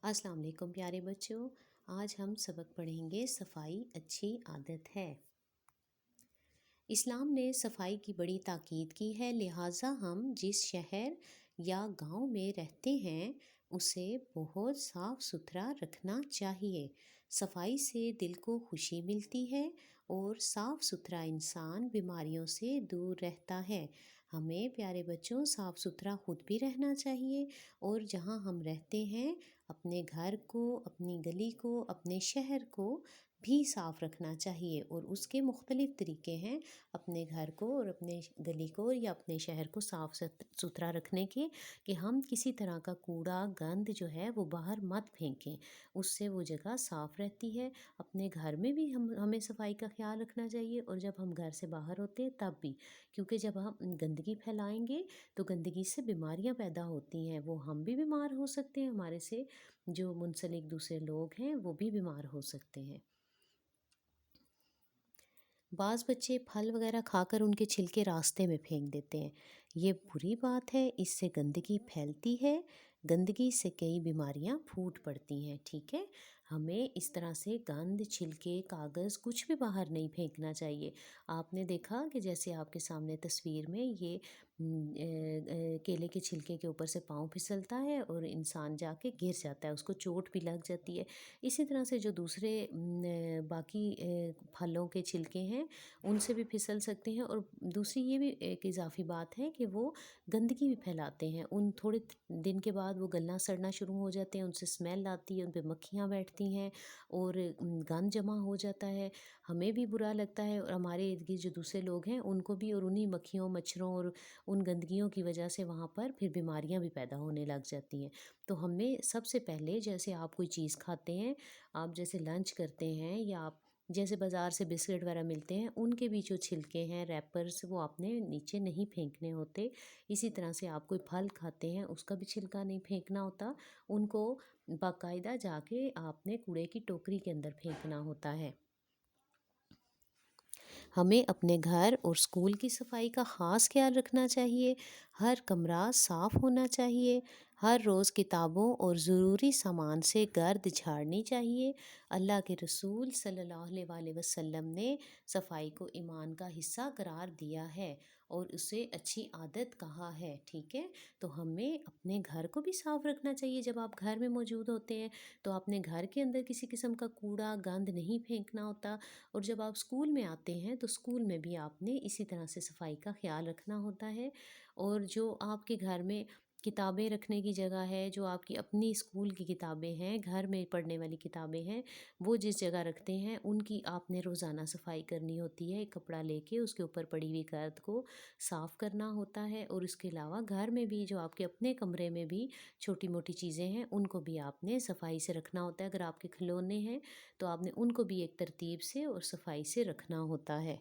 अस्सलाम वालेकुम प्यारे बच्चों। आज हम सबक पढ़ेंगे सफाई अच्छी आदत है। इस्लाम ने सफाई की बड़ी ताकीद की है, लिहाजा हम जिस शहर या गांव में रहते हैं उसे बहुत साफ सुथरा रखना चाहिए। सफाई से दिल को खुशी मिलती है और साफ सुथरा इंसान बीमारियों से दूर रहता है। हमें प्यारे बच्चों साफ सुथरा खुद भी रहना चाहिए और जहाँ हम रहते हैं अपने घर को, अपनी गली को, अपने शहर को भी साफ़ रखना चाहिए। और उसके मुख्तलिफ़ तरीके हैं अपने घर को और अपने गली को या अपने शहर को साफ़ सुथरा रखने के, कि हम किसी तरह का कूड़ा गंद जो है वो बाहर मत फेंकें, उससे वो जगह साफ़ रहती है। अपने घर में भी हमें सफाई का ख्याल रखना चाहिए और जब हम घर से बाहर होते हैं तब भी, क्योंकि जब हम गंदगी फैलाएंगे तो गंदगी से बीमारियां पैदा होती हैं, वो हम भी बीमार हो सकते हैं, हमारे से जो मुंसलिक दूसरे लोग हैं वो भी बीमार हो सकते हैं। बाज़ बच्चे फल वगैरह खाकर उनके छिलके रास्ते में फेंक देते हैं। ये बुरी बात है, इससे गंदगी फैलती है, गंदगी से कई बीमारियां फूट पड़ती हैं। ठीक है, हमें इस तरह से गंद, छिलके, कागज़ कुछ भी बाहर नहीं फेंकना चाहिए। आपने देखा कि जैसे आपके सामने तस्वीर में ये केले के छिलके के ऊपर से पाँव फिसलता है और इंसान जाके गिर जाता है, उसको चोट भी लग जाती है। इसी तरह से जो दूसरे बाकी फलों के छिलके हैं उनसे भी फिसल सकते हैं। और दूसरी ये भी एक इजाफी बात है कि वो गंदगी भी फैलाते हैं। उन थोड़े दिन के बाद वो गलना सड़ना शुरू हो जाते हैं, उनसे स्मेल आती है, उन पे मक्खियाँ बैठती हैं और गंद जमा हो जाता है। हमें भी बुरा लगता है और हमारे इर्द गिर्द जो दूसरे लोग हैं उनको भी, और उन्हीं मक्खियों, मच्छरों और उन गंदगियों की वजह से वहाँ पर फिर बीमारियाँ भी पैदा होने लग जाती हैं। तो हमें सबसे पहले, जैसे आप कोई चीज़ खाते हैं, आप जैसे लंच करते हैं या आप जैसे बाज़ार से बिस्किट वगैरह मिलते हैं, उनके भी जो छिलके हैं, रैपर्स, वो आपने नीचे नहीं फेंकने होते। इसी तरह से आप कोई फल खाते हैं उसका भी छिलका नहीं फेंकना होता, उनको बाकायदा जाके आपने कूड़े की टोकरी के अंदर फेंकना होता है। हमें अपने घर और स्कूल की सफाई का ख़ास ख्याल रखना चाहिए। हर कमरा साफ़ होना चाहिए। हर रोज़ किताबों और ज़रूरी सामान से गर्द झाड़नी चाहिए। अल्लाह के रसूल सल्लल्लाहु अलैहि वसल्लम ने सफाई को ईमान का हिस्सा करार दिया है और उसे अच्छी आदत कहा है। ठीक है, तो हमें अपने घर को भी साफ़ रखना चाहिए। जब आप घर में मौजूद होते हैं तो अपने घर के अंदर किसी किस्म का कूड़ा गंद नहीं फेंकना होता। और जब आप स्कूल में आते हैं तो स्कूल में भी आपने इसी तरह से सफाई का ख्याल रखना होता है। और जो आपके घर में किताबें रखने की जगह है, जो आपकी अपनी स्कूल की किताबें हैं, घर में पढ़ने वाली किताबें हैं, वो जिस जगह रखते हैं उनकी आपने रोज़ाना सफाई करनी होती है। एक कपड़ा लेके उसके ऊपर पड़ी हुई गर्द को साफ़ करना होता है। और इसके अलावा घर में भी जो आपके अपने कमरे में भी छोटी मोटी चीज़ें हैं उनको भी आपने सफाई से रखना होता है। अगर आपके खिलौने हैं तो आपने उनको भी एक तरतीब से और सफाई से रखना होता है।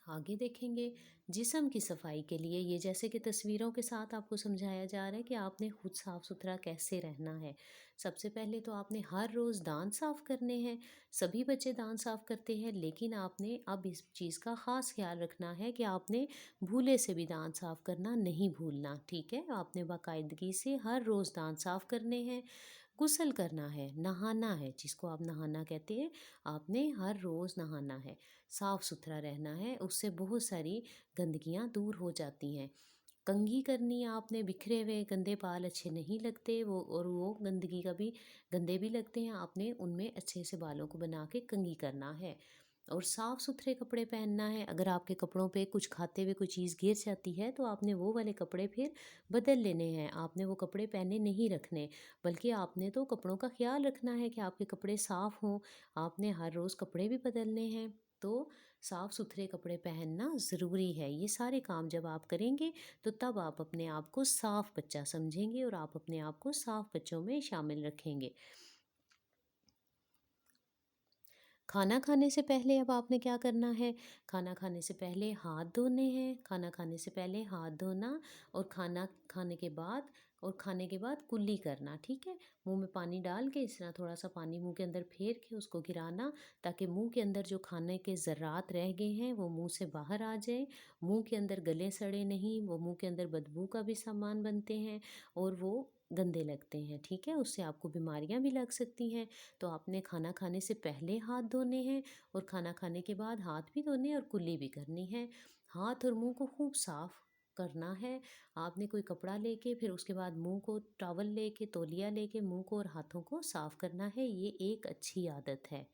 आगे देखेंगे जिस्म की सफाई के लिए, ये जैसे कि तस्वीरों के साथ आपको समझाया जा रहा है कि आपने खुद साफ़ सुथरा कैसे रहना है। सबसे पहले तो आपने हर रोज़ दांत साफ़ करने हैं। सभी बच्चे दांत साफ़ करते हैं, लेकिन आपने अब इस चीज़ का ख़ास ख्याल रखना है कि आपने भूले से भी दांत साफ़ करना नहीं भूलना। ठीक है, आपने बाकायदगी से हर रोज़ दांत साफ़ करने हैं। गुस्ल करना है, नहाना है, जिसको आप नहाना कहते हैं, आपने हर रोज़ नहाना है, साफ़ सुथरा रहना है, उससे बहुत सारी गंदगियाँ दूर हो जाती हैं। कंघी करनी है आपने, बिखरे हुए गंदे बाल अच्छे नहीं लगते वो, और वो गंदगी का भी गंदे भी लगते हैं, आपने उनमें अच्छे से बालों को बना के कंघी करना है। और साफ़ सुथरे कपड़े पहनना है। अगर आपके कपड़ों पे कुछ खाते हुए कोई चीज़ गिर जाती है तो आपने वो वाले कपड़े फिर बदल लेने हैं, आपने वो कपड़े पहने नहीं रखने, बल्कि आपने तो कपड़ों का ख्याल रखना है कि आपके कपड़े साफ़ हों। आपने हर रोज़ कपड़े भी बदलने हैं, तो साफ़ सुथरे कपड़े पहनना ज़रूरी है। ये सारे काम जब आप करेंगे तो तब आप अपने आप को साफ़ बच्चा समझेंगे और आप अपने आप को साफ़ बच्चों में शामिल रखेंगे। खाना खाने से पहले अब आपने क्या करना है? खाना खाने से पहले हाथ धोने हैं, खाना खाने से पहले हाथ धोना, और खाना खाने के बाद, और खाने के बाद कुल्ली करना। ठीक है, मुंह में पानी डाल के इस तरह थोड़ा सा पानी मुंह के अंदर फेर के उसको गिराना, ताकि मुंह के अंदर जो खाने के ज़र्रात रह गए हैं वो मुंह से बाहर आ जाए। मुंह के अंदर गले सड़े नहीं, वो मुंह के अंदर बदबू का भी सामान बनते हैं और वो گندے لگتے ہیں، ٹھیک ہے؟ اس سے آپ کو بیماریاں بھی لگ سکتی ہیں۔ تو آپ نے کھانا کھانے سے پہلے ہاتھ دھونے ہیں، اور کھانا کھانے کے بعد ہاتھ بھی دھونے ہیں اور کلی بھی کرنی ہے۔ ہاتھ اور منہ کو خوب صاف کرنا ہے۔ آپ نے کوئی کپڑا لے کے پھر اس کے بعد منہ کو ٹاول لے کے تولیہ لے کے منہ کو اور ہاتھوں کو صاف کرنا ہے، یہ ایک اچھی عادت ہے۔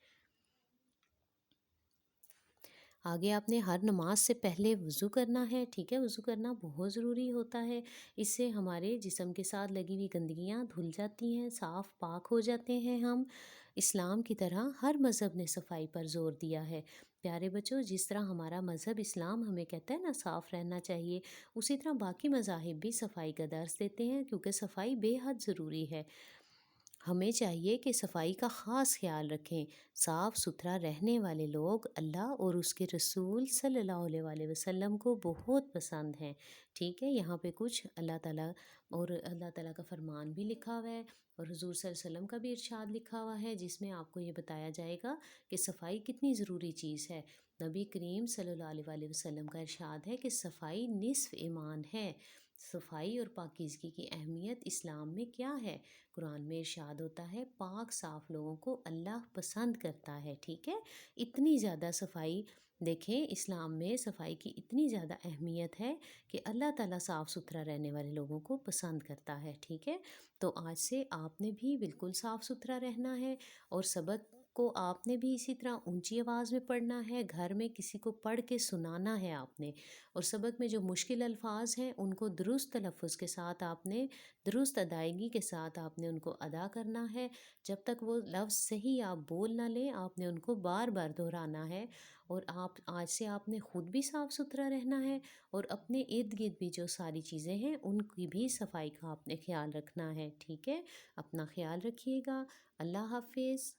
آگے آپ نے ہر نماز سے پہلے وضو کرنا ہے، ٹھیک ہے؟ وضو کرنا بہت ضروری ہوتا ہے، اس سے ہمارے جسم کے ساتھ لگی ہوئی گندگیاں دھل جاتی ہیں، صاف پاک ہو جاتے ہیں ہم۔ اسلام کی طرح ہر مذہب نے صفائی پر زور دیا ہے۔ پیارے بچوں، جس طرح ہمارا مذہب اسلام ہمیں کہتا ہے نا صاف رہنا چاہیے، اسی طرح باقی مذاہب بھی صفائی کا درس دیتے ہیں، کیونکہ صفائی بے حد ضروری ہے۔ ہمیں چاہیے کہ صفائی کا خاص خیال رکھیں۔ صاف ستھرا رہنے والے لوگ اللہ اور اس کے رسول صلی اللہ علیہ وآلہ وسلم کو بہت پسند ہیں، ٹھیک ہے؟ یہاں پہ کچھ اللہ تعالیٰ کا فرمان بھی لکھا ہوا ہے، اور حضور صلی اللہ علیہ وسلم کا بھی ارشاد لکھا ہوا ہے، جس میں آپ کو یہ بتایا جائے گا کہ صفائی کتنی ضروری چیز ہے۔ نبی کریم صلی اللہ علیہ وآلہ وسلم کا ارشاد ہے کہ صفائی نصف ایمان ہے۔ صفائی اور پاکیزگی کی اہمیت اسلام میں کیا ہے؟ قرآن میں ارشاد ہوتا ہے پاک صاف لوگوں کو اللہ پسند کرتا ہے، ٹھیک ہے؟ اتنی زیادہ صفائی، دیکھیں اسلام میں صفائی کی اتنی زیادہ اہمیت ہے کہ اللہ تعالیٰ صاف ستھرا رہنے والے لوگوں کو پسند کرتا ہے، ٹھیک ہے؟ تو آج سے آپ نے بھی بالکل صاف ستھرا رہنا ہے، اور سبق کو آپ نے بھی اسی طرح اونچی آواز میں پڑھنا ہے، گھر میں کسی کو پڑھ کے سنانا ہے آپ نے، اور سبق میں جو مشکل الفاظ ہیں ان کو درست تلفظ کے ساتھ آپ نے، درست ادائیگی کے ساتھ آپ نے ان کو ادا کرنا ہے۔ جب تک وہ لفظ صحیح آپ بول نہ لیں، آپ نے ان کو بار بار دہرانا ہے۔ اور آج سے آپ نے خود بھی صاف ستھرا رہنا ہے، اور اپنے ارد گرد بھی جو ساری چیزیں ہیں ان کی بھی صفائی کا آپ نے خیال رکھنا ہے، ٹھیک ہے؟ اپنا خیال رکھیے گا۔ اللہ حافظ۔